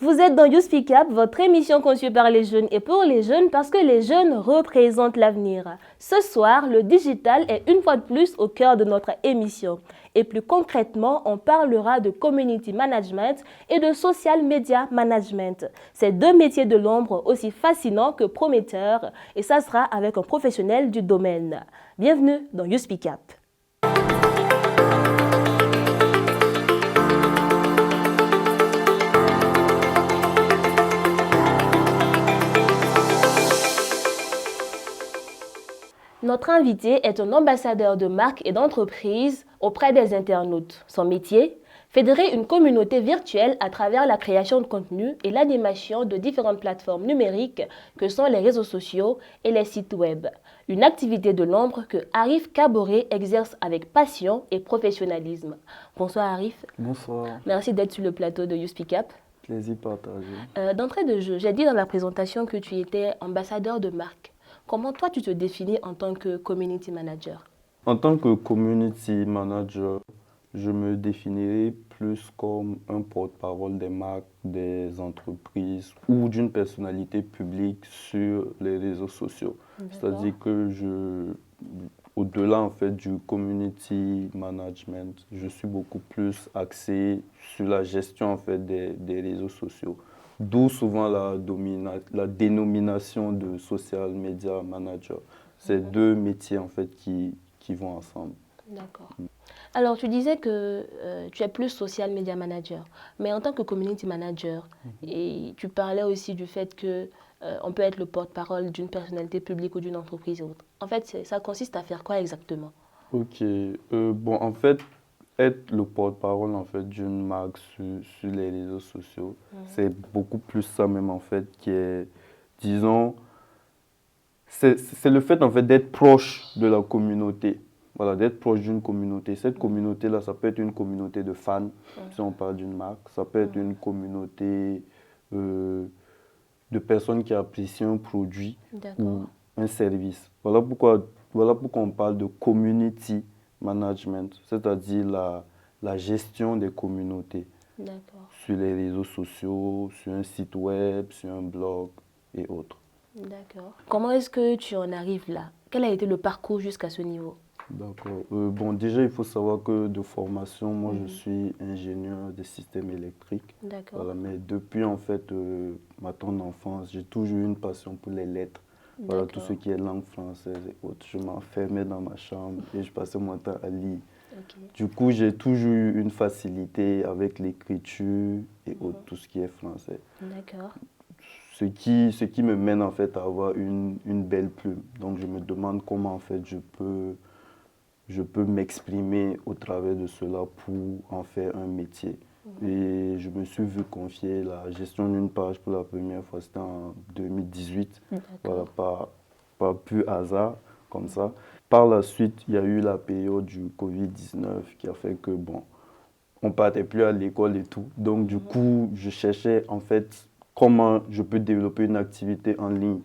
Vous êtes dans You Speak Up, votre émission conçue par les jeunes et pour les jeunes parce que les jeunes représentent l'avenir. Ce soir, le digital est une fois de plus au cœur de notre émission. Et plus concrètement, on parlera de community management et de social media management. Ces deux métiers de l'ombre aussi fascinants que prometteurs et ça sera avec un professionnel du domaine. Bienvenue dans You Speak Up. Notre invité est un ambassadeur de marque et d'entreprise auprès des internautes. Son métier, fédérer une communauté virtuelle à travers la création de contenu et l'animation de différentes plateformes numériques que sont les réseaux sociaux et les sites web. Une activité de l'ombre que Arif Kaboré exerce avec passion et professionnalisme. Bonsoir Arif. Bonsoir. Merci d'être sur le plateau de You Speak Up. Plaisir partagé. D'entrée de jeu, j'ai dit dans la présentation que tu étais ambassadeur de marque. Comment toi tu te définis en tant que community manager? En tant que community manager, je me définirais plus comme un porte-parole des marques, des entreprises ou d'une personnalité publique sur les réseaux sociaux. C'est-à-dire que au-delà en fait du community management, je suis beaucoup plus axé sur la gestion en fait des réseaux sociaux. D'où souvent la dénomination de social media manager. C'est deux métiers en fait qui vont ensemble. D'accord. Alors, tu disais que tu es plus social media manager, mais en tant que community manager, et tu parlais aussi du fait que on peut être le porte-parole d'une personnalité publique ou d'une entreprise et autres. En fait, ça consiste à faire quoi exactement? Ok. Bon, en fait, être le porte-parole en fait d'une marque sur les réseaux sociaux, c'est beaucoup plus ça même en fait qui est, disons, c'est le fait en fait d'être proche de la communauté. Voilà, d'être proche d'une communauté. Cette communauté-là, ça peut être une communauté de fans, si on parle d'une marque. Ça peut être une communauté de personnes qui apprécient un produit ou un service. Voilà pourquoi on parle de community management, c'est-à-dire la gestion des communautés sur les réseaux sociaux, sur un site web, sur un blog et autres. D'accord. Comment est-ce que tu en arrives là? Quel a été le parcours jusqu'à ce niveau? D'accord. Bon, déjà, il faut savoir que de formation, moi, je suis ingénieur des systèmes électriques. D'accord. Voilà, mais depuis, en fait, ma tendre enfance, j'ai toujours eu une passion pour les lettres. Voilà, tout ce qui est langue française et autres. Je m'enfermais dans ma chambre et je passais mon temps à lire. Du coup, j'ai toujours eu une facilité avec l'écriture et autres, tout ce qui est français. D'accord. Ce qui me mène, en fait, à avoir une belle plume. Donc, je me demande comment, en fait, je peux m'exprimer au travers de cela pour en faire un métier. Et je me suis vu confier la gestion d'une page pour la première fois, c'était en 2018. Voilà, par pur hasard, comme ça. Par la suite, il y a eu la période du Covid-19 qui a fait que, bon, on partait plus à l'école et tout. Donc, du coup, je cherchais, en fait, comment je peux développer une activité en ligne.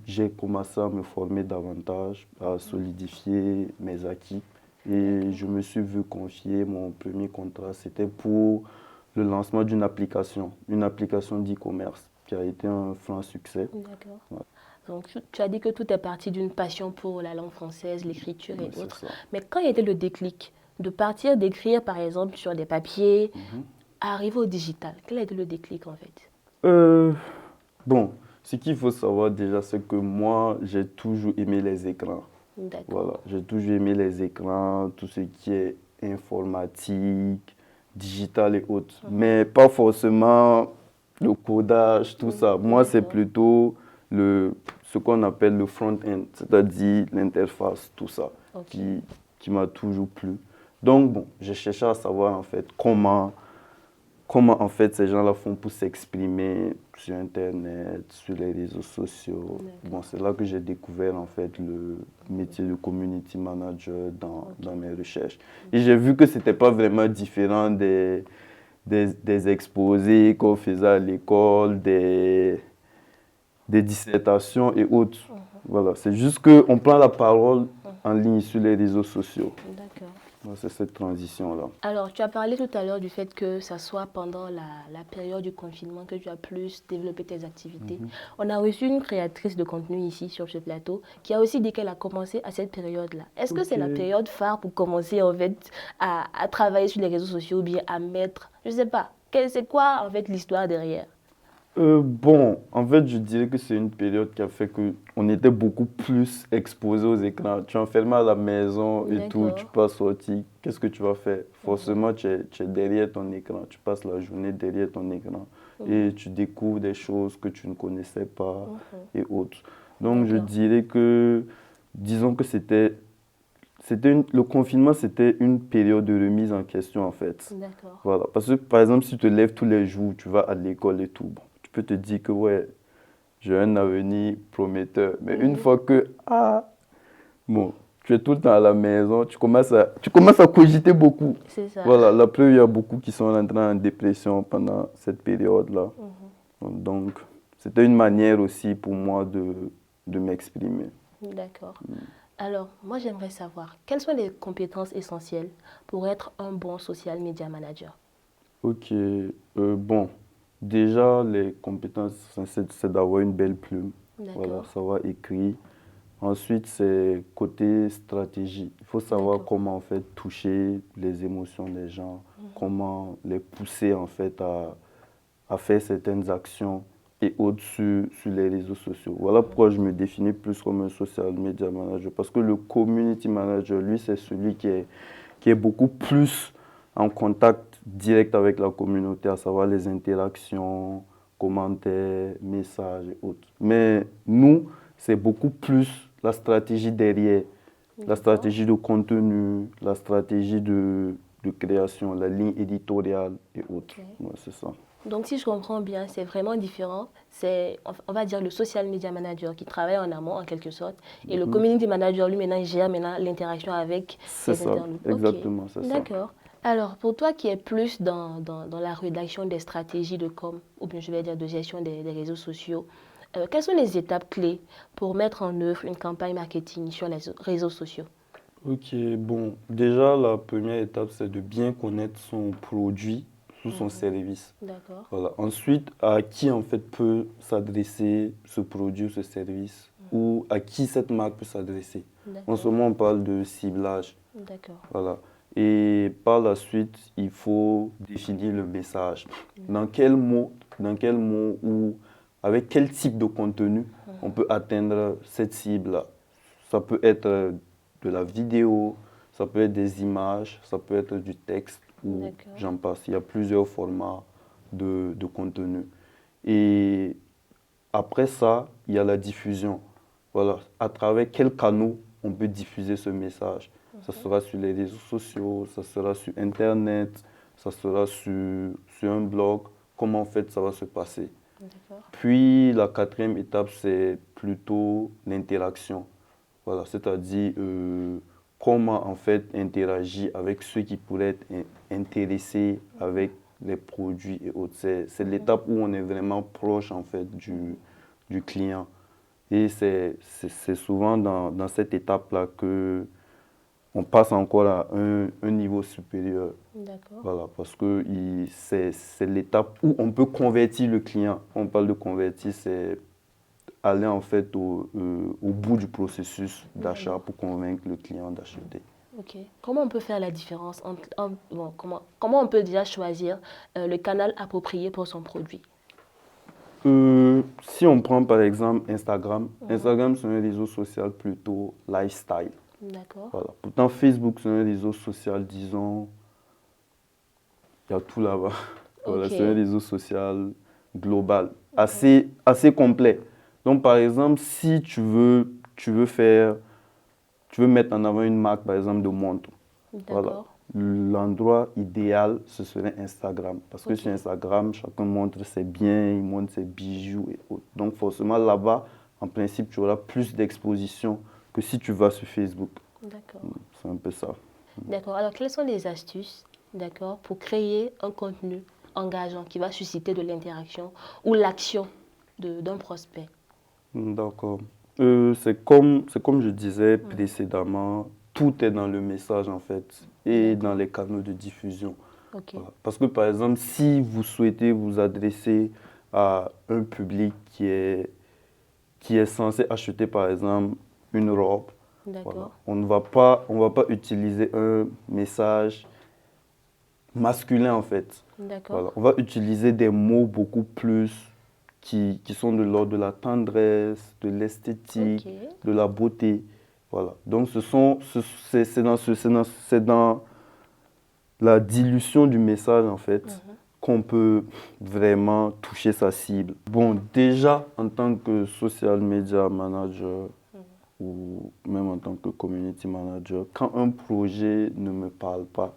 J'ai commencé à me former davantage, à solidifier mes acquis. Et je me suis vu confier mon premier contrat. C'était pour le lancement d'une application d'e-commerce qui a été un franc succès. D'accord. Ouais. Donc, tu as dit que tout est parti d'une passion pour la langue française, l'écriture et autres. Mais quand il y a été le déclic de partir d'écrire, par exemple, sur des papiers, à arriver au digital, quel a été le déclic en fait? Bon, ce qu'il faut savoir déjà, c'est que moi, j'ai toujours aimé les écrans. Voilà, j'ai toujours aimé les écrans, tout ce qui est informatique, digital et autres. Mais pas forcément le codage, tout ça. Moi, c'est plutôt ce qu'on appelle le front-end, c'est-à-dire l'interface, tout ça, qui m'a toujours plu. Donc, bon, j'ai cherché à savoir en fait comment en fait ces gens-là font pour s'exprimer sur Internet, sur les réseaux sociaux. Bon, c'est là que j'ai découvert en fait le métier de community manager dans mes recherches. Et j'ai vu que c'était pas vraiment différent des exposés qu'on faisait à l'école, des dissertations et autres. Voilà, c'est juste qu'on prend la parole en ligne sur les réseaux sociaux. D'accord. C'est cette transition-là. Alors, tu as parlé tout à l'heure du fait que ça soit pendant la période du confinement que tu as plus développé tes activités. On a reçu une créatrice de contenu ici sur ce plateau qui a aussi dit qu'elle a commencé à cette période-là. Est-ce que c'est la période phare pour commencer en fait à travailler sur les réseaux sociaux ou bien à mettre, je ne sais pas, c'est quoi en fait l'histoire derrière? Bon, en fait, je dirais que c'est une période qui a fait qu'on était beaucoup plus exposé aux écrans. Tu es enfermé à la maison et tout, tu D'accord. pas sorti. Qu'est-ce que tu vas faire? Forcément, tu es derrière ton écran. Tu passes la journée derrière ton écran et tu découvres des choses que tu ne connaissais pas et autres. Donc, je D'accord. dirais que, disons que le confinement, c'était une période de remise en question, en fait. D'accord. Voilà. Parce que, par exemple, si tu te lèves tous les jours, tu vas à l'école et tout, bon, tu peux te dire que, ouais, j'ai un avenir prometteur. Mais une fois que, bon, tu es tout le temps à la maison, tu commences à cogiter beaucoup. C'est ça. Voilà. La preuve, il y a beaucoup qui sont entrés en dépression pendant cette période-là. Donc, c'était une manière aussi pour moi de m'exprimer. D'accord. Alors, moi, j'aimerais savoir quelles sont les compétences essentielles pour être un bon social media manager. Ok, bon, déjà les compétences, c'est d'avoir une belle plume, voilà, D'accord. savoir écrire. Ensuite, c'est côté stratégie. Il faut savoir D'accord. comment en fait toucher les émotions des gens, comment les pousser en fait à faire certaines actions et autres sur les réseaux sociaux. Voilà pourquoi je me définis plus comme un social media manager. Parce que le community manager, lui, c'est celui qui est beaucoup plus en contact direct avec la communauté, à savoir les interactions, commentaires, messages et autres. Mais nous, c'est beaucoup plus la stratégie derrière, la D'accord. stratégie de contenu, la stratégie de création, la ligne éditoriale et autres. Ok. Ouais, c'est ça. Donc, si je comprends bien, c'est vraiment différent. C'est, on va dire, le social media manager qui travaille en amont, en quelque sorte. Et le community manager, lui, maintenant, il gère maintenant l'interaction avec C'est les ça, internautes. Ok, exactement, c'est ça. d'accord. Alors, pour toi qui es plus dans la rédaction des stratégies de com, ou bien je vais dire de gestion des réseaux sociaux, quelles sont les étapes clés pour mettre en œuvre une campagne marketing sur les réseaux sociaux? Ok, bon, déjà la première étape, c'est de bien connaître son produit ou son service. D'accord, Voilà. Ensuite, à qui en fait peut s'adresser ce produit ou ce service ou à qui cette marque peut s'adresser. En ce d'accord, moment, on parle de ciblage. d'accord, Voilà. Et par la suite, il faut définir le message. Dans quel mot ou avec quel type de contenu on peut atteindre cette cible-là. Ça peut être de la vidéo, ça peut être des images, ça peut être du texte ou d'accord. j'en passe. Il y a plusieurs formats de contenu. Et après ça, il y a la diffusion. Voilà, à travers quels canaux on peut diffuser ce message. Ça sera sur les réseaux sociaux, ça sera sur Internet, ça sera sur un blog. Comment en fait ça va se passer. D'accord. Puis la quatrième étape, c'est plutôt l'interaction. Voilà, c'est-à-dire comment en fait interagir avec ceux qui pourraient être intéressés avec les produits et autres. C'est l'étape où on est vraiment proche en fait du client. Et c'est souvent dans cette étape-là que on passe encore à un niveau supérieur. D'accord. Voilà, parce que c'est l'étape où on peut convertir le client. Quand on parle de convertir, c'est aller en fait au bout du processus d'achat pour convaincre le client d'acheter. Ok. Comment on peut faire la différence bon, comment on peut déjà choisir le canal approprié pour son produit? Si on prend par exemple Instagram, Instagram c'est un réseau social plutôt lifestyle. D'accord. Voilà. Pourtant Facebook c'est un réseau social, disons, il y a tout là-bas. Voilà, Ok. c'est un réseau social global, assez complet. Donc par exemple, si tu veux mettre en avant une marque, par exemple, de montre. Voilà. D'accord. L'endroit idéal, ce serait Instagram. Parce que Ok. sur Instagram, chacun montre ses biens, il montre ses bijoux et autres. Donc forcément, là-bas, en principe, tu auras plus d'exposition que si tu vas sur Facebook. D'accord. C'est un peu ça. D'accord. Alors, quelles sont les astuces, d'accord, pour créer un contenu engageant qui va susciter de l'interaction ou l'action d'un prospect? D'accord. C'est comme je disais précédemment, tout est dans le message en fait et dans les canaux de diffusion. Ok. Voilà. Parce que par exemple, si vous souhaitez vous adresser à un public qui est censé acheter par exemple une robe, voilà, D'accord. on va pas utiliser un message masculin en fait. D'accord. Voilà. On va utiliser des mots beaucoup plus qui sont de l'ordre de la tendresse, de l'esthétique, Ok. de la beauté. Voilà. Donc c'est dans la dilution du message en fait Mhm. qu'on peut vraiment toucher sa cible. Bon, déjà en tant que social media manager ou même en tant que community manager, quand un projet ne me parle pas,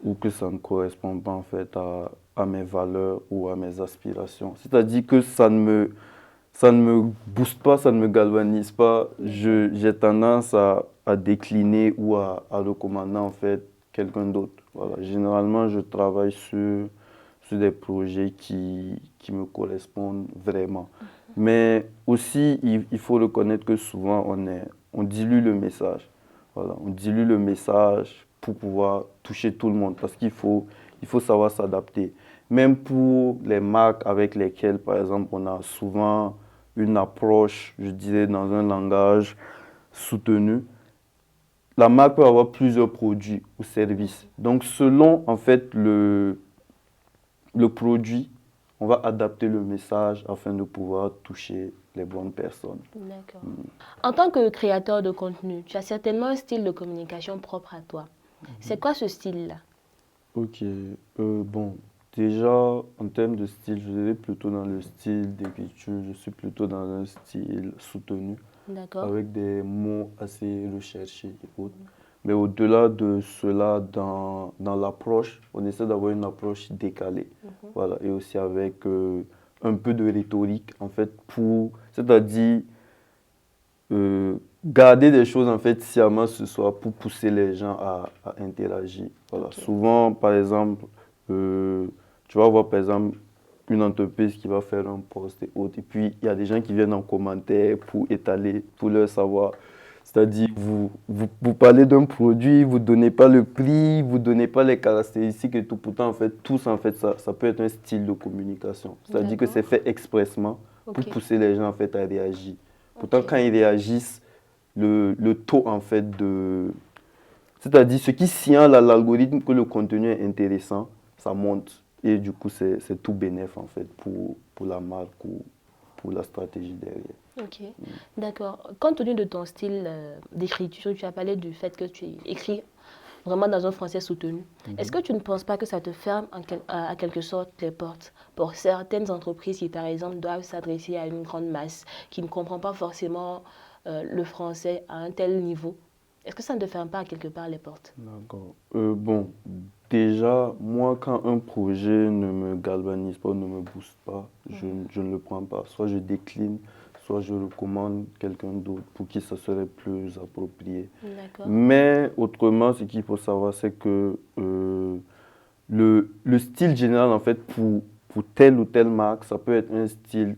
ou que ça ne correspond pas en fait à mes valeurs ou à mes aspirations. C'est-à-dire que ça ne me booste pas, ça ne me galvanise pas. J'ai tendance à décliner ou à recommander en fait quelqu'un d'autre. Voilà. Généralement, je travaille sur des projets qui me correspondent vraiment. Mais aussi, il faut reconnaître que souvent, on dilue le message. Voilà, on dilue le message pour pouvoir toucher tout le monde parce il faut savoir s'adapter. Même pour les marques avec lesquelles, par exemple, on a souvent une approche, je dirais, dans un langage soutenu, la marque peut avoir plusieurs produits ou services. Donc, selon, en fait, le produit, on va adapter le message afin de pouvoir toucher les bonnes personnes. D'accord. En tant que créateur de contenu, tu as certainement un style de communication propre à toi. C'est quoi ce style-là? Ok, bon, déjà en termes de style, je dirais plutôt dans le style d'écriture, je suis plutôt dans un style soutenu, D'accord. avec des mots assez recherchés et autres. Mais au-delà de cela, dans l'approche, on essaie d'avoir une approche décalée. Voilà, et aussi avec un peu de rhétorique, en fait, c'est-à-dire garder des choses en fait sciemment ce soir pour pousser les gens à interagir. Voilà. Ok. Souvent, par exemple, tu vas voir par exemple une entreprise qui va faire un post et autres, et puis il y a des gens qui viennent en commentaire pour étaler tout leur savoir. C'est-à-dire, vous parlez d'un produit, vous ne donnez pas le prix, vous ne donnez pas les caractéristiques et tout. Pourtant, en fait, tous, en fait, ça peut être un style de communication. C'est-à-dire que c'est D'accord. fait expressement pour Ok. pousser les gens, en fait, à réagir. Pourtant, Ok. quand ils réagissent, le taux, en fait, de... C'est-à-dire, ce qui signale à l'algorithme que le contenu est intéressant, ça monte. Et du coup, c'est tout bénéf, en fait, pour la marque ou pour la stratégie derrière. Ok. D'accord. Compte tenu de ton style d'écriture, tu as parlé du fait que tu écris vraiment dans un français soutenu. Est-ce que tu ne penses pas que ça te ferme à quelque sorte les portes pour certaines entreprises qui, par exemple, doivent s'adresser à une grande masse qui ne comprend pas forcément le français à un tel niveau? Est-ce que ça ne te ferme pas à quelque part les portes? D'accord. Bon, déjà, moi, quand un projet ne me galvanise pas, ne me booste pas, je ne le prends pas. Soit je décline, soit je recommande quelqu'un d'autre pour qui ça serait plus approprié. D'accord. Mais autrement, ce qu'il faut savoir, c'est que le style général, en fait, pour telle ou telle marque, ça peut être un style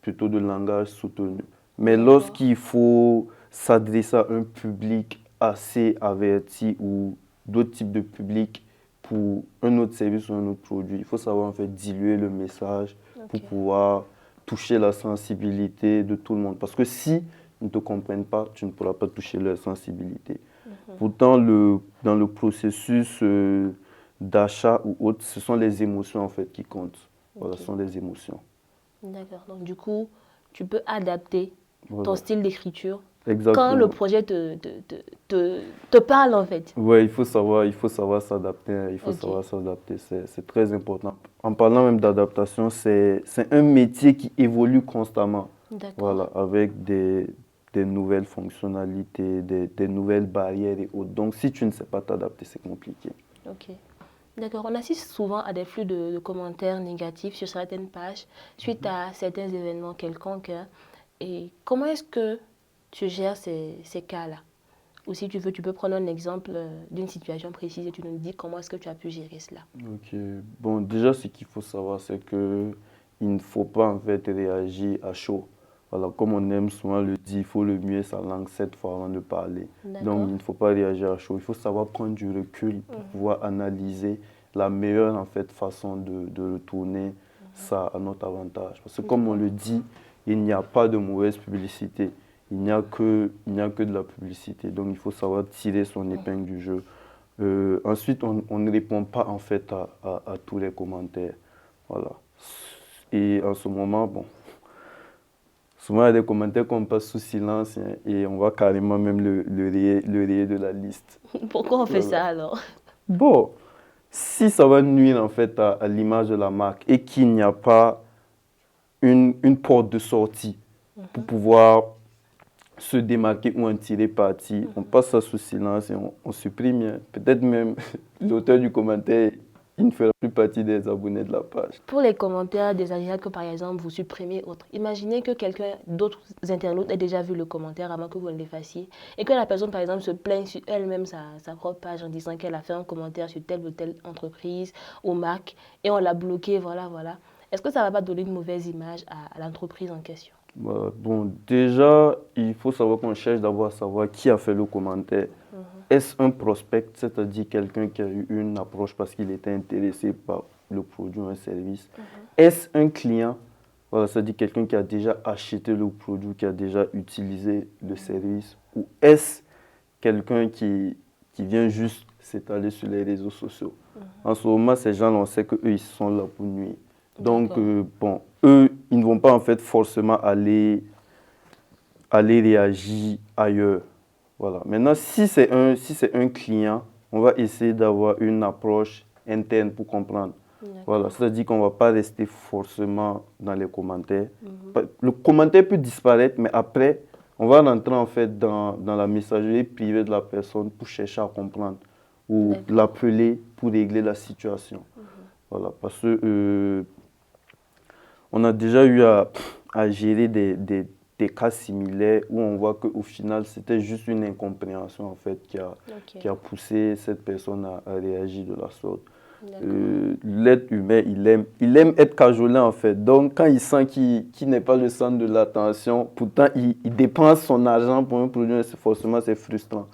plutôt de langage soutenu. Mais D'accord. lorsqu'il faut s'adresser à un public assez averti ou d'autres types de publics pour un autre service ou un autre produit, il faut savoir en fait diluer le message pour Ok. pouvoir toucher la sensibilité de tout le monde. Parce que si ils ne te comprennent pas, tu ne pourras pas toucher leur sensibilité. Pourtant, dans le processus d'achat ou autre, ce sont les émotions en fait qui comptent. Voilà, Ok. ce sont les émotions. D'accord. Donc, du coup, tu peux adapter ton Voilà, style d'écriture quand le exactement. projet te parle, en fait. Ouais, il faut savoir s'adapter, hein, il faut Ok. savoir s'adapter, c'est très important. En parlant même d'adaptation, c'est un métier qui évolue constamment, D'accord. voilà, avec des nouvelles fonctionnalités, des nouvelles barrières et autres. Donc, si tu ne sais pas t'adapter, c'est compliqué. Ok. D'accord. On assiste souvent à des flux de commentaires négatifs sur certaines pages suite à certains événements quelconques, hein. Et comment est-ce que tu gères ces cas-là? Ou si tu veux, tu peux prendre un exemple d'une situation précise et tu nous dis comment est-ce que tu as pu gérer cela. Ok, bon, déjà, ce qu'il faut savoir, c'est que il ne faut pas en fait réagir à chaud. Voilà, comme on aime souvent le dire, il faut le muer sa langue 7 fois avant de parler. Donc, D'accord. il ne faut pas réagir à chaud. Il faut savoir prendre du recul pour pouvoir analyser la meilleure en fait, façon de retourner ça à notre avantage. Parce que comme on le dit, il n'y a pas de mauvaise publicité. Il n'y a que de la publicité. Donc, il faut savoir tirer son épingle du jeu. Ensuite, on ne répond pas en fait à tous les commentaires. Voilà. Et en ce moment, bon, souvent il y a des commentaires qu'on passe sous silence hein, et on va carrément même le rayer de la liste. Pourquoi on fait Voilà. ça alors? Bon, si ça va nuire en fait à l'image de la marque et qu'il n'y a pas une porte de sortie pour pouvoir se démarquer ou en tirer parti, on passe ça sous silence et on supprime. Hein. Peut-être même l'auteur du commentaire, il ne fera plus partie des abonnés de la page. Pour les commentaires désagréables que par exemple vous supprimez autres, imaginez que quelqu'un d'autres internautes ait déjà vu le commentaire avant que vous ne l'effaciez et que la personne par exemple se plaigne sur elle-même sa propre page en disant qu'elle a fait un commentaire sur telle ou telle entreprise ou marque et on l'a bloqué, voilà. Est-ce que ça ne va pas donner une mauvaise image à l'entreprise en question? Bon, déjà, il faut savoir qu'on cherche d'abord à savoir qui a fait le commentaire. Est-ce un prospect, c'est-à-dire quelqu'un qui a eu une approche parce qu'il était intéressé par le produit ou un service? Est-ce un client, voilà, c'est-à-dire quelqu'un qui a déjà acheté le produit, qui a déjà utilisé le service? Ou est-ce quelqu'un qui vient juste s'étaler sur les réseaux sociaux? En ce moment, ces gens-là, on sait qu'eux, ils sont là pour nuire. Donc, bon, eux, ils ne vont pas en fait forcément aller réagir ailleurs. Voilà. Maintenant, si c'est un client, on va essayer d'avoir une approche interne pour comprendre. Voilà. C'est-à-dire qu'on ne va pas rester forcément dans les commentaires. Le commentaire peut disparaître, mais après, on va rentrer en fait dans la messagerie privée de la personne pour chercher à comprendre ou l'appeler pour régler la situation. Voilà. Parce que on a déjà eu à gérer des cas similaires où on voit qu'au final, c'était juste une incompréhension en fait, qui a poussé cette personne à réagir de la sorte. L'être humain, il aime être cajolé en fait. Donc, quand il sent qu'il n'est pas le centre de l'attention, pourtant, il dépense son argent pour un produit, forcément, c'est frustrant.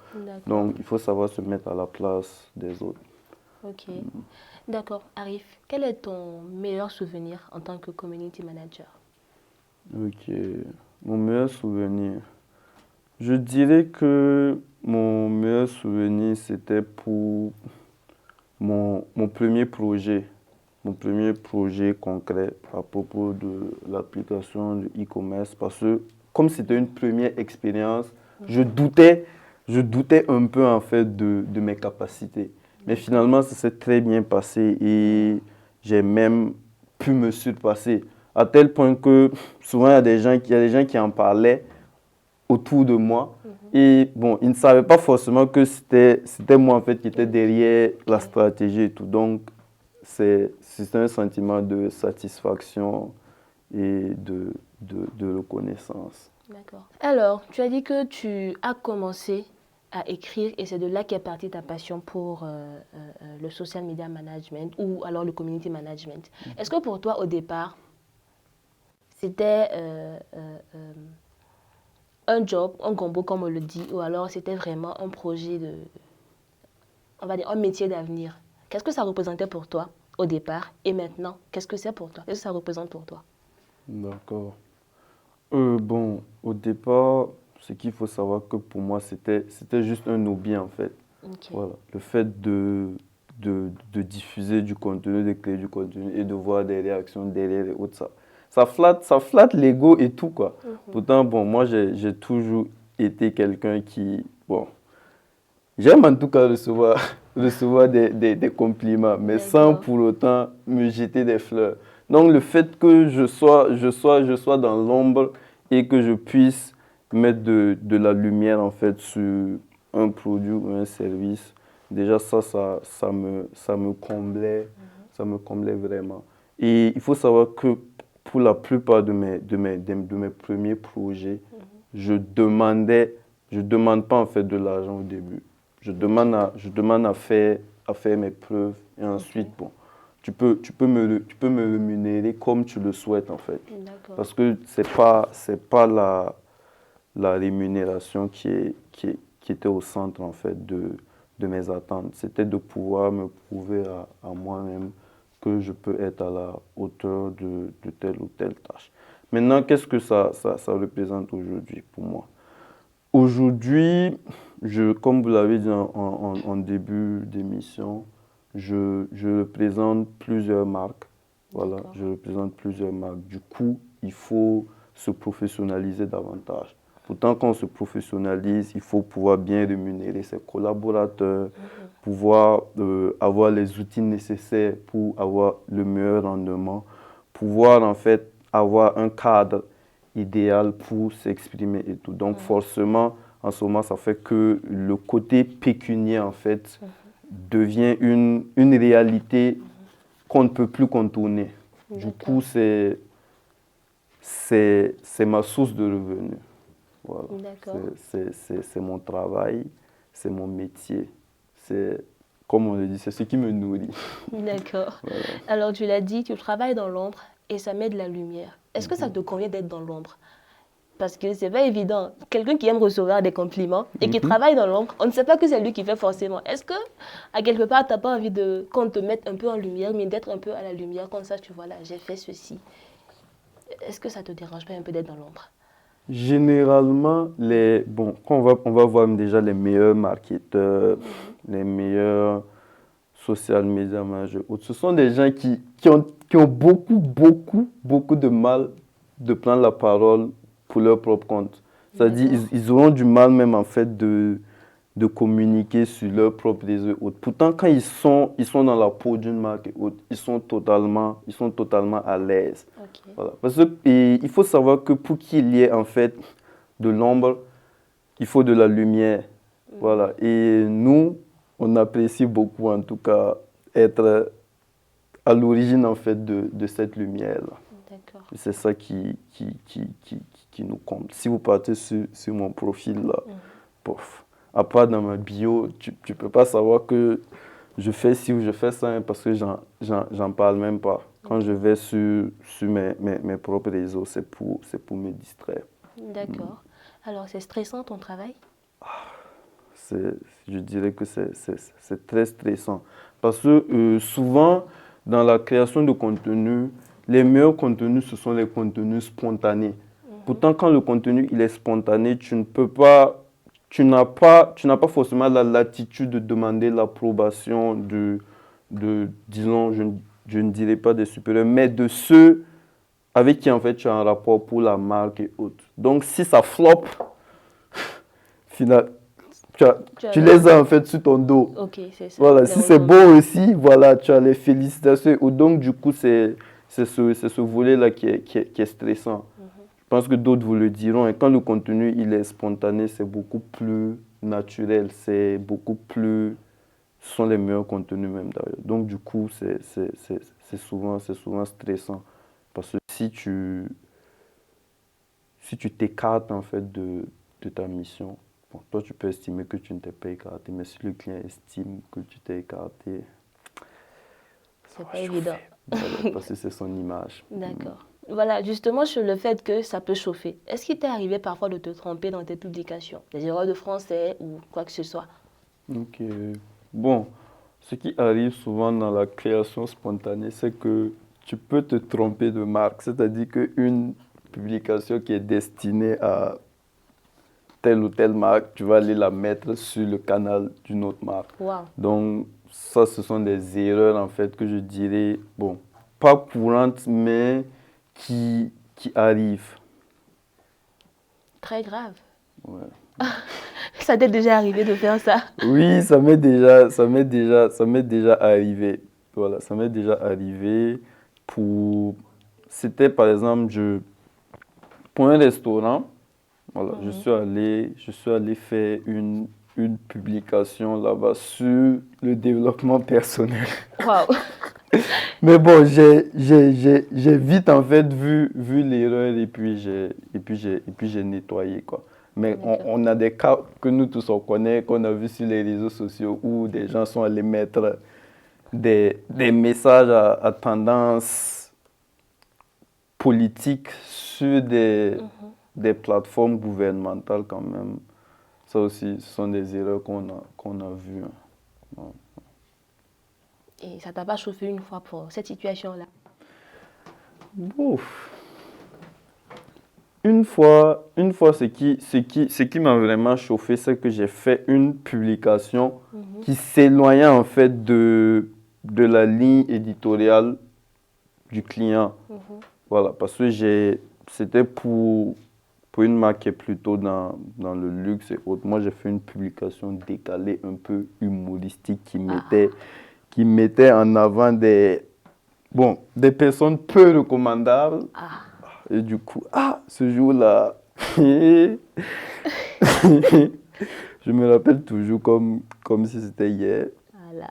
Donc, il faut savoir se mettre à la place des autres. Ok. D'accord. Arif, quel est ton meilleur souvenir en tant que community manager? Ok. Mon meilleur souvenir. Je dirais que mon meilleur souvenir, c'était pour mon premier projet. Mon premier projet concret à propos de l'application de e-commerce. Parce que comme c'était une première expérience, je doutais un peu en fait de mes capacités. Mais finalement, ça s'est très bien passé et j'ai même pu me surpasser. À tel point que souvent, il y a des gens qui en parlaient autour de moi. Et bon, ils ne savaient pas forcément que c'était moi en fait qui était derrière la stratégie et tout. Donc, c'est un sentiment de satisfaction et de reconnaissance. D'accord. Alors, tu as dit que tu as commencé à écrire et c'est de là qu'est partie ta passion pour le social media management ou alors le community management. Est-ce que pour toi, au départ, c'était un job, un combo comme on le dit, ou alors c'était vraiment un projet on va dire, un métier d'avenir? Qu'est-ce que ça représentait pour toi au départ et maintenant, qu'est-ce que c'est pour toi? Qu'est-ce que ça représente pour toi? D'accord. Bon, au départ, ce qu'il faut savoir que pour moi, c'était juste un hobby en fait. Voilà. Le fait de diffuser du contenu, de créer du contenu et de voir des réactions derrière et autres, ça flatte l'ego et tout quoi. Pourtant, bon, moi, j'ai toujours été quelqu'un qui, bon, j'aime en tout cas recevoir des compliments, mais sans pour autant me jeter des fleurs. Donc le fait que je sois dans l'ombre et que je puisse mettre de la lumière en fait sur un produit ou un service, déjà ça me comblait, ça me comblait vraiment. Et il faut savoir que pour la plupart de mes premiers projets, je demande pas en fait de l'argent au début. Je demande à faire mes preuves et ensuite, bon, tu peux me rémunérer comme tu le souhaites en fait. D'accord. Parce que c'est pas la rémunération qui était au centre en fait de mes attentes. C'était de pouvoir me prouver à moi-même que je peux être à la hauteur de telle ou telle tâche. Maintenant, qu'est-ce que ça représente aujourd'hui pour moi? Aujourd'hui, comme vous l'avez dit en début d'émission, je représente plusieurs marques. Voilà, D'accord. je représente plusieurs marques. Du coup, il faut se professionnaliser davantage. Pourtant, quand on se professionnalise, il faut pouvoir bien rémunérer ses collaborateurs, pouvoir avoir les outils nécessaires pour avoir le meilleur rendement, pouvoir en fait avoir un cadre idéal pour s'exprimer et tout. Donc forcément, en ce moment, ça fait que le côté pécunier en fait devient une réalité qu'on ne peut plus contourner. Du coup, D'accord. c'est ma source de revenus. Voilà. D'accord. C'est mon travail, c'est mon métier. C'est, comme on le dit, c'est ce qui me nourrit. D'accord. Voilà. Alors, tu l'as dit, tu travailles dans l'ombre et ça met de la lumière. Est-ce que ça te convient d'être dans l'ombre? Parce que c'est pas évident. Quelqu'un qui aime recevoir des compliments et qui travaille dans l'ombre, on ne sait pas que c'est lui qui fait forcément. Est-ce que, à quelque part, tu n'as pas envie qu'on te mette un peu en lumière, mais d'être un peu à la lumière, comme ça, tu vois, là, j'ai fait ceci. Est-ce que ça te dérange pas un peu d'être dans l'ombre? Généralement, bon, quand on va voir déjà les meilleurs marketeurs, les meilleurs social media managers, ce sont des gens qui ont beaucoup de mal de prendre la parole pour leur propre compte. C'est-à-dire, D'accord. ils auront du mal même en fait de communiquer sur leur propre réseau et autres. Pourtant, quand ils sont dans la peau d'une marque et autres, ils sont totalement à l'aise. Ok. Voilà. Parce que, et il faut savoir que pour qu'il y ait en fait de l'ombre, il faut de la lumière. Voilà. Et nous, on apprécie beaucoup en tout cas être à l'origine en fait de cette lumière-là. D'accord. C'est ça qui nous compte. Si vous partez sur mon profil là, pof. À part dans ma bio, tu ne peux pas savoir que je fais ci ou je fais ça hein, parce que j'en parle même pas. Quand je vais sur mes propres réseaux, c'est pour me distraire. D'accord. Alors, c'est stressant ton travail? Je dirais que c'est très stressant. Parce que souvent, dans la création de contenu, les meilleurs contenus, ce sont les contenus spontanés. Pourtant, quand le contenu il est spontané, tu n'as pas forcément la latitude de demander l'approbation disons, je ne dirais pas des supérieurs, mais de ceux avec qui en fait tu as un rapport pour la marque et autres. Donc, si ça flop, final, tu les as en fait sur ton dos. Ok, c'est ça. Voilà, Les si c'est retombées. beau aussi, voilà, tu as les félicitations. Ou donc, du coup, c'est ce volet-là qui est stressant. Je pense que d'autres vous le diront. Et quand le contenu il est spontané, c'est beaucoup plus naturel. C'est beaucoup plus. Ce sont les meilleurs contenus même d'ailleurs. Donc, du coup, c'est souvent stressant. Parce que si tu t'écartes en fait de ta mission, bon, toi tu peux estimer que tu ne t'es pas écarté, mais si le client estime que tu t'es écarté, ça C'est va pas chauffer. évident. Voilà, parce que c'est son image. D'accord. Voilà, justement sur le fait que ça peut chauffer. Est-ce qu'il t'est arrivé parfois de te tromper dans tes publications? Des erreurs de français ou quoi que ce soit? Ok. Bon, ce qui arrive souvent dans la création spontanée, c'est que tu peux te tromper de marque. C'est-à-dire qu'une publication qui est destinée à telle ou telle marque, tu vas aller la mettre sur le canal d'une autre marque. Waouh. Donc, ça, ce sont des erreurs, en fait, que je dirais, bon, pas courantes, mais qui arrivent. Très grave. Ouais. Ça t'est déjà arrivé de faire ça? Oui, ça m'est déjà arrivé. Voilà, ça m'est déjà arrivé pour, c'était par exemple, pour un restaurant, voilà, je suis allé faire une publication là-bas sur le développement personnel. Waouh. Mais bon, j'ai vite en fait vu l'erreur et puis j'ai nettoyé quoi. Mais D'accord. on a des cas que nous tous on connaît, qu'on a vu sur les réseaux sociaux où des gens sont allés mettre des messages à tendance politique sur des plateformes gouvernementales quand même. Ça aussi, ce sont des erreurs qu'on a vues. Hein. Et ça t'a pas chauffé une fois pour cette situation-là? Ouf. Une fois, ce qui m'a vraiment chauffé, c'est que j'ai fait une publication qui s'éloignait en fait de la ligne éditoriale du client. Voilà, parce que c'était pour une marque qui est plutôt dans le luxe et autres. Moi, j'ai fait une publication décalée, un peu humoristique, qui mettait en avant des personnes peu recommandables. Et du coup, ce jour-là, je me rappelle toujours comme si c'était hier. Voilà.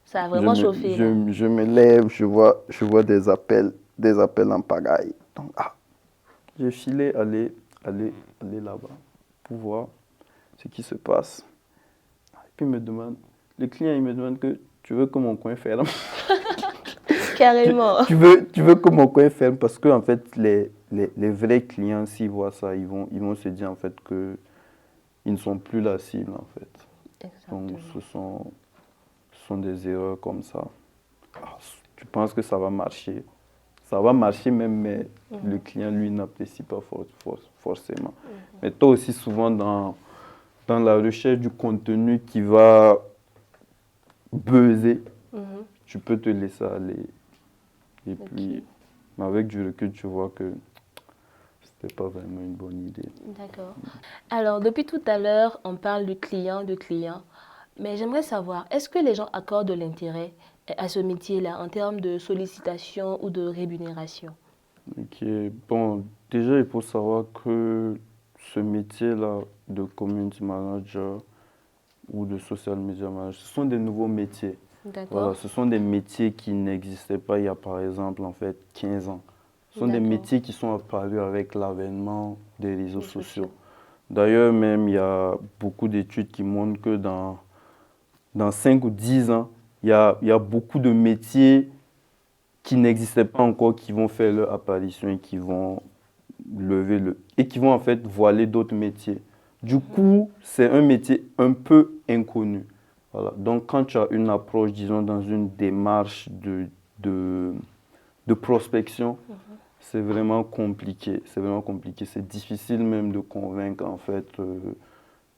Ça a vraiment chauffé. Je me lève, je vois des appels en pagaille. Donc, j'ai filé aller là-bas pour voir ce qui se passe. Et puis le client il me demande que tu veux que mon coin ferme. Carrément. Tu veux que mon coin ferme parce que en fait les vrais clients s'ils voient ça, ils vont se dire en fait que ils ne sont plus la cible en fait. Exactement. Donc ce sont des erreurs comme ça. Tu penses que ça va marcher. Ça va marcher même, mais le client, lui, n'apprécie pas forcément. Mais toi aussi, souvent, dans la recherche du contenu qui va buzzer, tu peux te laisser aller. Et puis, avec du recul, tu vois que c'était pas vraiment une bonne idée. D'accord. Alors, depuis tout à l'heure, on parle de client. Mais j'aimerais savoir, est-ce que les gens accordent de l'intérêt à ce métier-là en termes de sollicitation ou de rémunération? Ok, bon, déjà, il faut savoir que ce métier-là de community manager ou de social media manager, ce sont des nouveaux métiers. D'accord. Voilà, ce sont des métiers qui n'existaient pas il y a par exemple en fait 15 ans. Ce sont des métiers qui sont apparus avec l'avènement des réseaux sociaux. D'ailleurs, même, il y a beaucoup d'études qui montrent que dans 5 ou 10 ans, il y a beaucoup de métiers qui n'existaient pas encore, qui vont faire leur apparition et qui vont qui vont en fait voiler d'autres métiers. Du coup, c'est un métier un peu inconnu. Voilà. Donc, quand tu as une approche, disons, dans une démarche de prospection, c'est vraiment compliqué. C'est vraiment compliqué. C'est difficile même de convaincre en fait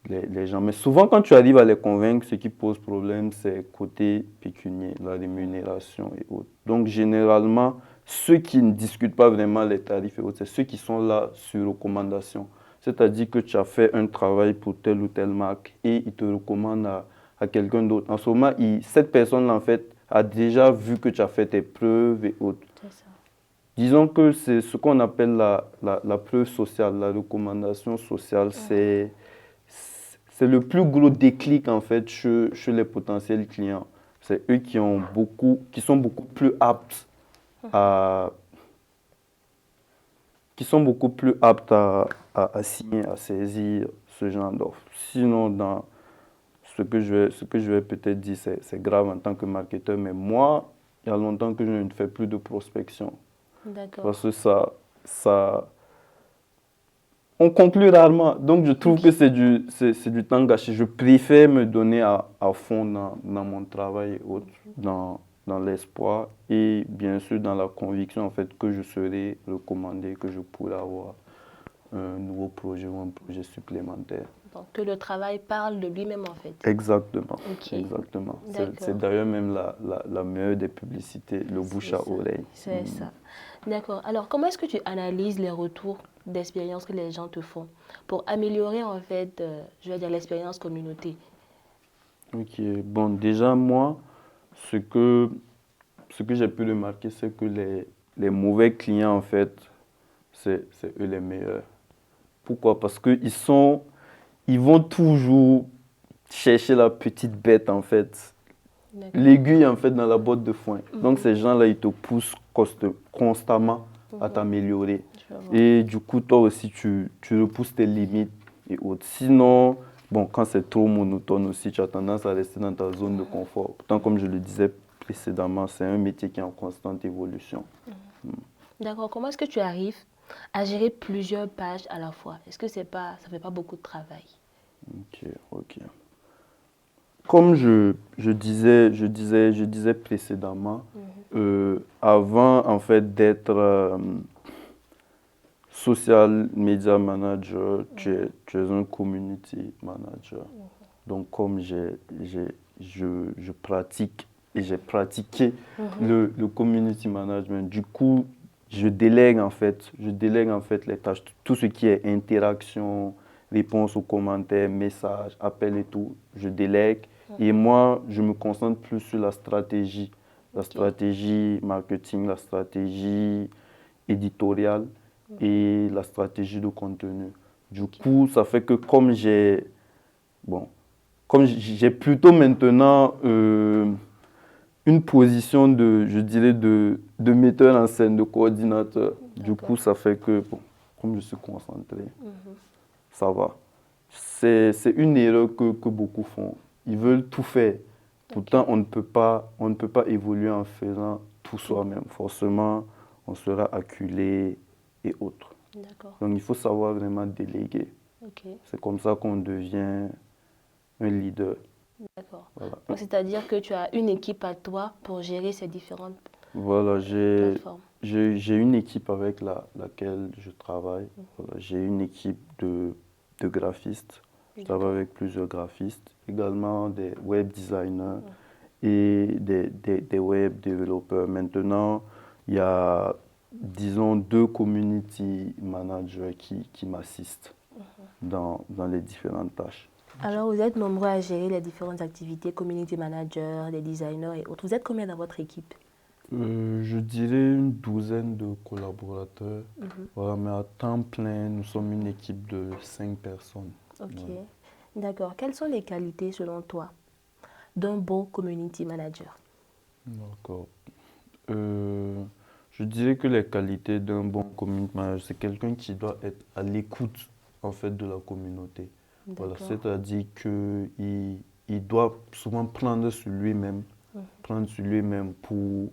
les gens. Mais souvent, quand tu arrives à les convaincre, ce qui pose problème, c'est côté pécunier, la rémunération et autres. Donc, généralement, ceux qui ne discutent pas vraiment les tarifs et autres, c'est ceux qui sont là sur recommandation. C'est-à-dire que tu as fait un travail pour telle ou telle marque et ils te recommandent à quelqu'un d'autre. En ce moment, cette personne-là, en fait, a déjà vu que tu as fait tes preuves et autres. C'est ça. Disons que c'est ce qu'on appelle la preuve sociale, la recommandation sociale, c'est le plus gros déclic en fait chez les potentiels clients. C'est eux qui sont beaucoup plus aptes à signer, à saisir ce genre d'offre. Sinon, dans ce que je vais peut-être dire, c'est grave en tant que marketeur, mais moi, il y a longtemps que je ne fais plus de prospection. D'accord. Parce que on conclut rarement. Donc, je trouve que c'est du temps gâché. Je préfère me donner à fond dans mon travail et autres, dans l'espoir et bien sûr dans la conviction en fait, que je serai recommandé, que je pourrai avoir un nouveau projet ou un projet supplémentaire. Donc, que le travail parle de lui-même en fait. Exactement. Okay. Exactement. C'est d'ailleurs même la meilleure des publicités, le bouche à oreille. C'est ça. D'accord. Alors, comment est-ce que tu analyses les retours d'expérience que les gens te font pour améliorer en fait, je vais dire, l'expérience communauté? Ok. Bon, déjà moi, ce que j'ai pu remarquer, c'est que les mauvais clients en fait, c'est eux les meilleurs. Pourquoi? Parce ils vont toujours chercher la petite bête en fait, l'aiguille en fait dans la botte de foin. Donc ces gens-là, ils te poussent constamment à t'améliorer. Et du coup, toi aussi, tu repousses tes limites et autres. Sinon, bon, quand c'est trop monotone aussi, tu as tendance à rester dans ta zone de confort. Pourtant, comme je le disais précédemment, c'est un métier qui est en constante évolution. D'accord. Comment est-ce que tu arrives à gérer plusieurs pages à la fois? Est-ce que ça fait pas beaucoup de travail? Ok. Comme je disais précédemment, avant en fait d'être social media manager, tu es un community manager. Donc comme je pratique et j'ai pratiqué le community management, du coup, je délègue en fait les tâches, tout ce qui est interaction, réponse aux commentaires, messages, appels et tout, je délègue. Et moi, je me concentre plus sur la stratégie marketing, la stratégie éditoriale et la stratégie de contenu. Du coup, ça fait que comme j'ai plutôt maintenant une position je dirais, de metteur en scène, de coordinateur. Du coup, ça fait que, bon, comme je suis concentré, ça va. C'est une erreur que beaucoup font. Ils veulent tout faire. Pourtant, on ne peut pas évoluer en faisant tout soi-même. Forcément, on sera acculé et autres. D'accord. Donc, il faut savoir vraiment déléguer. Ok. C'est comme ça qu'on devient un leader. D'accord. Voilà. Donc, c'est-à-dire que tu as une équipe à toi pour gérer ces différentes Voilà, plateformes. j'ai une équipe avec laquelle je travaille. Voilà, j'ai une équipe de graphistes. Je travaille avec plusieurs graphistes, également des web designers et des web développeurs. Maintenant, il y a, disons, 2 community managers qui m'assistent dans les différentes tâches. Alors, vous êtes nombreux à gérer les différentes activités, community manager, les designers et autres. Vous êtes combien dans votre équipe? Je dirais une douzaine de collaborateurs. Voilà, mais à temps plein, nous sommes une équipe de 5 personnes. Ok. Voilà. D'accord. Quelles sont les qualités, selon toi, d'un bon community manager? D'accord. Je dirais que les qualités d'un bon community manager, c'est quelqu'un qui doit être à l'écoute en fait de la communauté. Voilà, D'accord. c'est-à-dire qu'il doit souvent prendre sur lui-même pour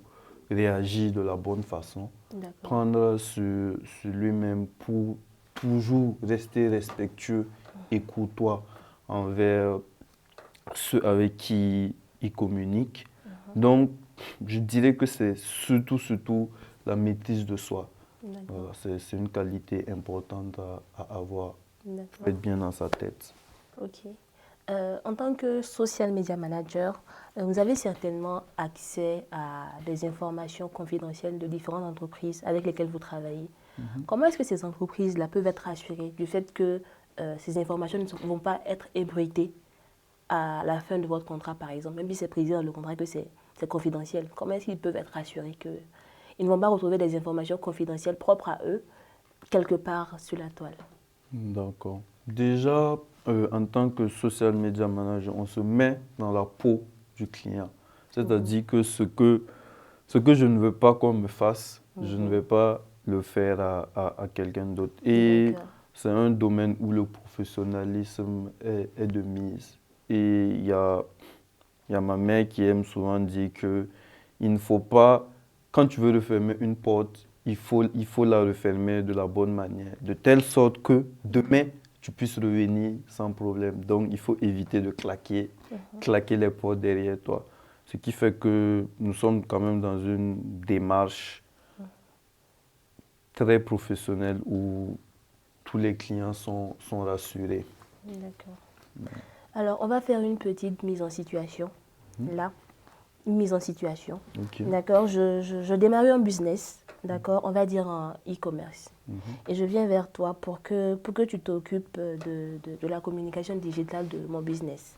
réagir de la bonne façon, D'accord. prendre sur lui-même pour toujours rester respectueux et courtois envers ceux avec qui il communique. Donc, je dirais que c'est surtout la maîtrise de soi. D'accord. Voilà, c'est une qualité importante à avoir. D'accord. Faut être bien dans sa tête. Ok. En tant que social media manager, vous avez certainement accès à des informations confidentielles de différentes entreprises avec lesquelles vous travaillez. Comment est-ce que ces entreprises-là peuvent être assurées du fait que ces informations ne vont pas être ébruitées à la fin de votre contrat, par exemple, même si c'est précisé dans le contrat que c'est confidentiel? Comment est-ce qu'ils peuvent être assurés qu'ils ne vont pas retrouver des informations confidentielles propres à eux quelque part sur la toile? D'accord. Déjà, en tant que social media manager, on se met dans la peau du client. C'est-à-dire que ce que je ne veux pas qu'on me fasse, je ne vais pas le faire à quelqu'un d'autre. Et c'est un domaine où le professionnalisme est de mise. Et il y a ma mère qui aime souvent dire que il ne faut pas, quand tu veux refermer une porte, il faut la refermer de la bonne manière, de telle sorte que demain, tu puisses revenir sans problème. Donc, il faut éviter de claquer les portes derrière toi. Ce qui fait que nous sommes quand même dans une démarche très professionnelle où tous les clients sont rassurés. D'accord. Alors, on va faire une petite mise en situation. Là, une mise en situation. Ok. D'accord, je démarre un business, d'accord, on va dire un e-commerce. Et je viens vers toi pour que tu t'occupes de la communication digitale de mon business.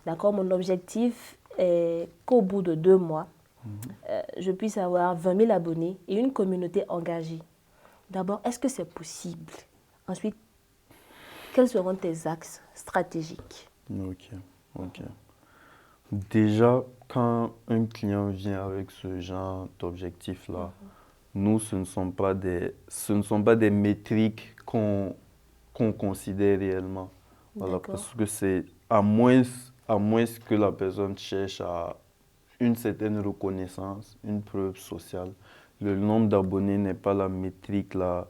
D'accord, mon objectif est qu'au bout de 2 mois, je puisse avoir 20 000 abonnés et une communauté engagée. D'abord, est-ce que c'est possible? Ensuite, quels seront tes axes stratégiques? Ok. Déjà, quand un client vient avec ce genre d'objectif-là, nous, ce ne sont pas des métriques qu'on considère réellement. Voilà, parce que c'est à moins que la personne cherche une certaine reconnaissance, une preuve sociale. Le nombre d'abonnés n'est pas la métrique la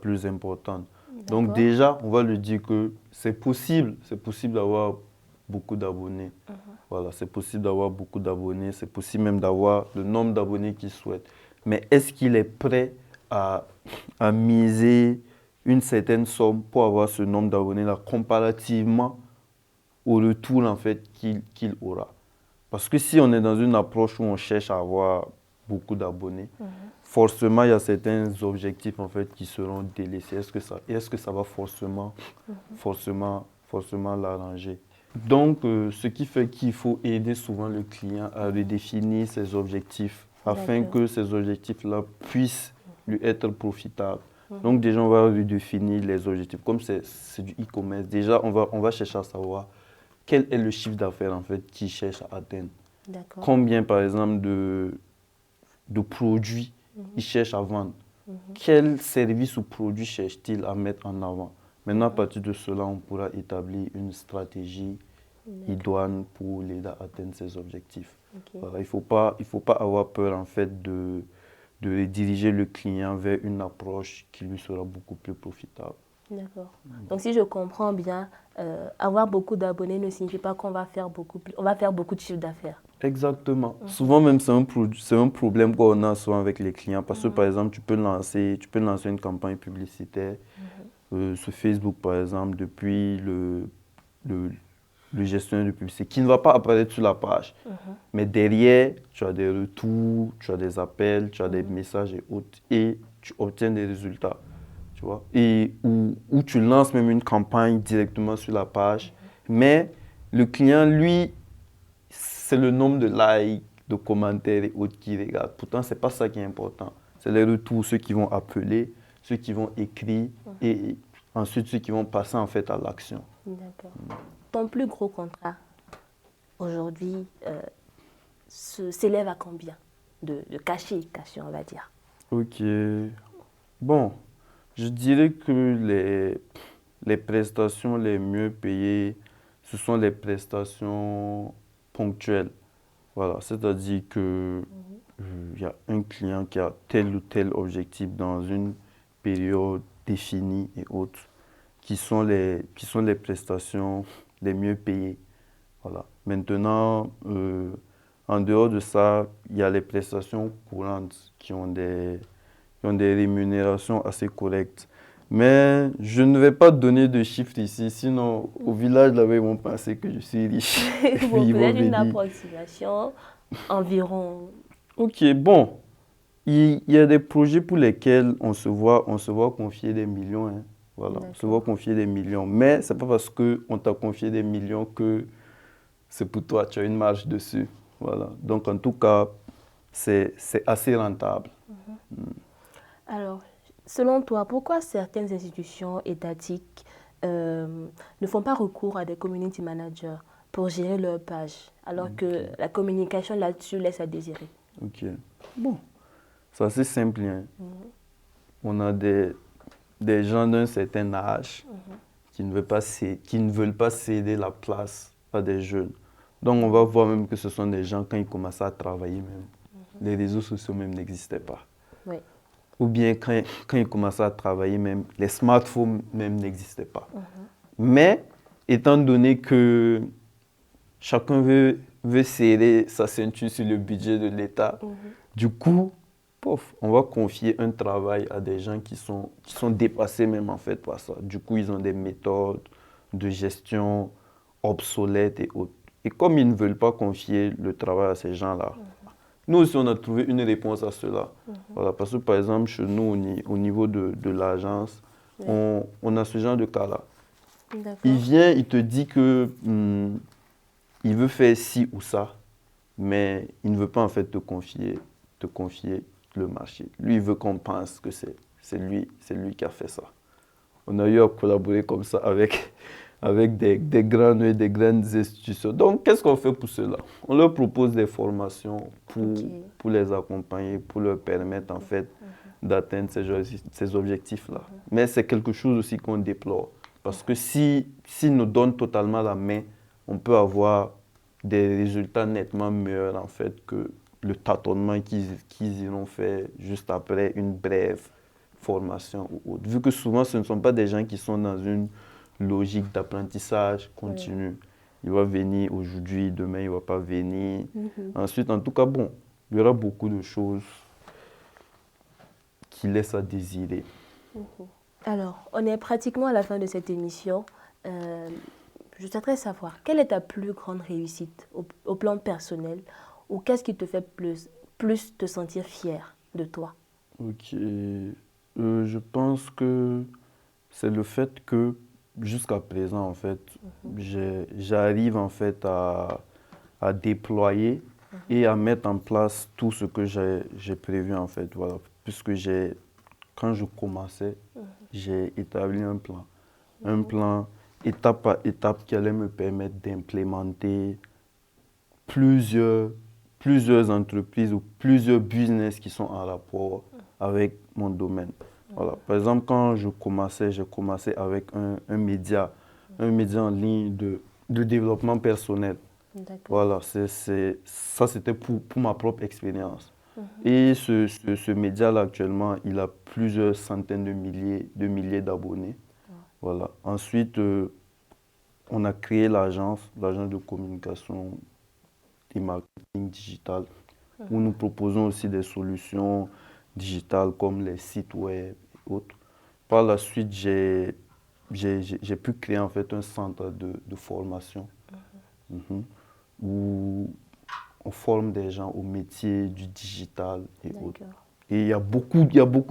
plus importante. Donc D'accord. déjà, on va lui dire que c'est possible d'avoir beaucoup d'abonnés. Voilà, c'est possible d'avoir beaucoup d'abonnés, c'est possible même d'avoir le nombre d'abonnés qu'il souhaite. Mais est-ce qu'il est prêt à, à miser une certaine somme pour avoir ce nombre d'abonnés-là comparativement au retour en fait qu'il aura? Parce que si on est dans une approche où on cherche à avoir beaucoup d'abonnés, forcément, il y a certains objectifs en fait qui seront délaissés. Est-ce que ça va forcément l'arranger? Donc, ce qui fait qu'il faut aider souvent le client à redéfinir ses objectifs afin D'accord. que ces objectifs-là puissent lui être profitables. Donc, déjà, on va redéfinir les objectifs. Comme c'est du e-commerce, déjà, on va chercher à savoir quel est le chiffre d'affaires en fait qu'il cherche à atteindre. D'accord. Combien, par exemple, de produits il cherche à vendre. Quel service ou produit cherche-t-il à mettre en avant? Maintenant, à partir de cela, on pourra établir une stratégie idoine pour l'aider à atteindre ses objectifs. Ok. Voilà, il faut pas avoir peur en fait de diriger le client vers une approche qui lui sera beaucoup plus profitable. D'accord. Donc, si je comprends bien, avoir beaucoup d'abonnés ne signifie pas qu'on va faire on va faire beaucoup de chiffre d'affaires. Exactement. Souvent même, c'est un problème qu'on a souvent avec les clients parce que, par exemple, tu peux lancer une campagne publicitaire sur Facebook, par exemple, depuis le, le gestionnaire de publicité qui ne va pas apparaître sur la page. Mais derrière, tu as des retours, tu as des appels, tu as des messages et autres et tu obtiens des résultats. Tu vois? Et où tu lances même une campagne directement sur la page. Mais le client, lui, c'est le nombre de likes, de commentaires et autres qu'il regarde. Pourtant, ce n'est pas ça qui est important. C'est les retours, ceux qui vont appeler, ceux qui vont écrire et ensuite ceux qui vont passer en fait à l'action. D'accord. Ton plus gros contrat aujourd'hui s'élève à combien de cachets, on va dire? Ok. Bon, je dirais que les prestations les mieux payées, ce sont les prestations ponctuelles. Voilà, c'est-à-dire que il y a un client qui a tel ou tel objectif dans une période définie et autres, qui sont les prestations les mieux payées. Voilà. Maintenant, en dehors de ça, il y a les prestations courantes qui ont des rémunérations assez correctes. Mais je ne vais pas donner de chiffres ici, sinon au village là-bas, ils vont penser que je suis riche. Et puis Bon, ils vont peut-être me une dire, approximation environ. ok, bon, il y a des projets pour lesquels on se voit confier des millions, hein. Voilà, on se voit D'accord. confier des millions. Mais ce n'est pas parce qu'on t'a confié des millions que c'est pour toi, tu as une marge dessus. Voilà. Donc en tout cas, c'est assez rentable. Alors, selon toi, pourquoi certaines institutions étatiques ne font pas recours à des community managers pour gérer leur page, alors que la communication là-dessus laisse à désirer? Ok. Bon, c'est assez simple, hein. On a des gens d'un certain âge qui ne veulent pas céder la place à des jeunes. Donc on va voir même que ce sont des gens, quand ils commencent à travailler même, les réseaux sociaux même n'existaient pas. Oui. Ou bien quand ils commençaient à travailler même, les smartphones même n'existaient pas. Mais étant donné que chacun veut serrer sa ceinture sur le budget de l'État, du coup, pof, on va confier un travail à des gens qui sont dépassés même en fait par ça. Du coup, ils ont des méthodes de gestion obsolètes et autres. Et comme ils ne veulent pas confier le travail à ces gens-là, nous aussi, on a trouvé une réponse à cela. Voilà, parce que, par exemple, chez nous, au niveau de l'agence, on a ce genre de cas-là. D'accord. Il vient, il te dit que il veut faire ci ou ça, mais il ne veut pas en fait te confier le marché. Lui, il veut qu'on pense que c'est lui qui a fait ça. On a eu à collaborer comme ça avec des grandes et des grandes institutions. Donc, qu'est-ce qu'on fait pour cela? On leur propose des formations pour les accompagner, pour leur permettre en fait d'atteindre ces objectifs-là. Mais c'est quelque chose aussi qu'on déplore. Parce que s'ils nous donnent totalement la main, on peut avoir des résultats nettement meilleurs en fait que le tâtonnement qu'ils iront faire juste après une brève formation ou autre. Vu que souvent ce ne sont pas des gens qui sont dans une logique d'apprentissage continu. Il va venir aujourd'hui, demain il ne va pas venir. Ensuite, en tout cas, bon, il y aura beaucoup de choses qui laissent à désirer. Alors, on est pratiquement à la fin de cette émission. Je souhaiterais savoir, quelle est ta plus grande réussite au plan personnel, ou qu'est-ce qui te fait plus te sentir fier de toi? Ok. Je pense que c'est le fait que jusqu'à présent, en fait, j'arrive en fait à déployer et à mettre en place tout ce que j'ai prévu en fait. Voilà. Puisque quand je commençais, j'ai établi un plan. Un plan étape par étape qui allait me permettre d'implémenter plusieurs entreprises ou plusieurs business qui sont en rapport avec mon domaine. Voilà. Par exemple, quand j'ai commencé avec un média en ligne de développement personnel. Voilà, ça c'était pour ma propre expérience. Et ce média-là, actuellement, il a plusieurs centaines de milliers d'abonnés. Voilà. Ensuite, on a créé l'agence de communication et marketing digital, où nous proposons aussi des solutions digitales comme les sites web et autres. Par la suite, j'ai pu créer en fait un centre de formation où on forme des gens au métier du digital et autres. Et il y a beaucoup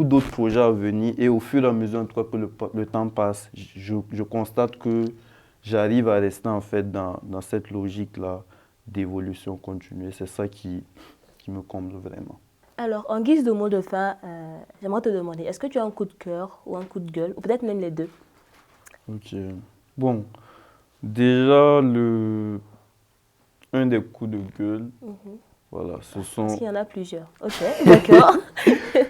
d'autres projets à venir. Et au fur et à mesure, en tout cas, que le temps passe, je constate que j'arrive à rester en fait dans cette logique-là d'évolution continue. C'est ça qui me comble vraiment. Alors, en guise de mot de fin, j'aimerais te demander, est-ce que tu as un coup de cœur ou un coup de gueule, ou peut-être même les deux? Ok. Bon, déjà, un des coups de gueule, voilà, ce sont... Parce qu'il y en a plusieurs. Ok, d'accord.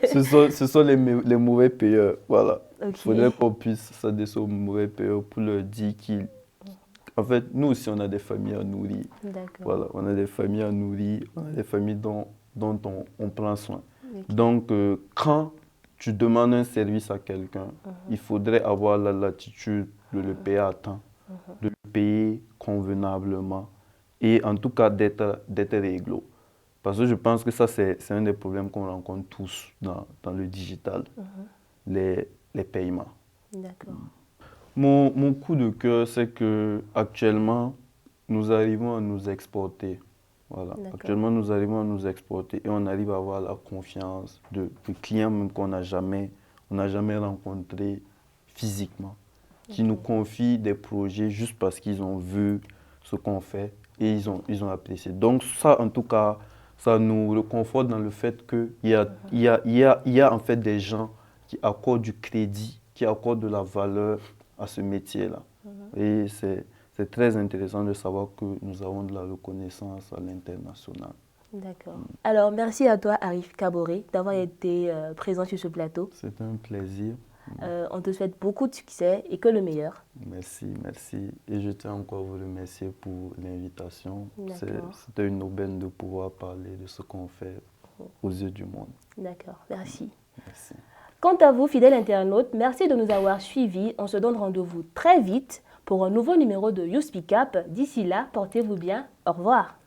ce sont les mauvais payeurs, voilà. Il faudrait qu'on puisse s'adresser aux mauvais payeurs pour leur dire qu'ils... En fait, nous aussi, on a des familles à nourrir. Voilà, on a des familles à nourrir, on a des familles dont on prend soin. Donc, quand tu demandes un service à quelqu'un, il faudrait avoir la latitude de le payer à temps, de le payer convenablement et en tout cas d'être réglo. Parce que je pense que ça, c'est un des problèmes qu'on rencontre tous dans le digital, les paiements. D'accord. Mon coup de cœur, c'est que actuellement, nous arrivons à nous exporter. Voilà. Actuellement, nous arrivons à nous exporter et on arrive à avoir la confiance de clients même qu'on n'a jamais rencontrés physiquement, qui nous confient des projets juste parce qu'ils ont vu ce qu'on fait et ils ont apprécié. Donc ça, en tout cas, ça nous réconforte dans le fait qu'il y a en fait des gens qui accordent du crédit, qui accordent de la valeur à ce métier-là. Et c'est très intéressant de savoir que nous avons de la reconnaissance à l'international. D'accord. Alors, merci à toi, Arif Kaboré, d'avoir été présent sur ce plateau. C'est un plaisir. On te souhaite beaucoup de succès et que le meilleur. Merci, merci. Et je tiens encore à vous remercier pour l'invitation. C'était une aubaine de pouvoir parler de ce qu'on fait aux yeux du monde. D'accord, merci. Merci. Quant à vous, fidèles internautes, merci de nous avoir suivis. On se donne rendez-vous très vite pour un nouveau numéro de You Speak Up. D'ici là, portez-vous bien. Au revoir.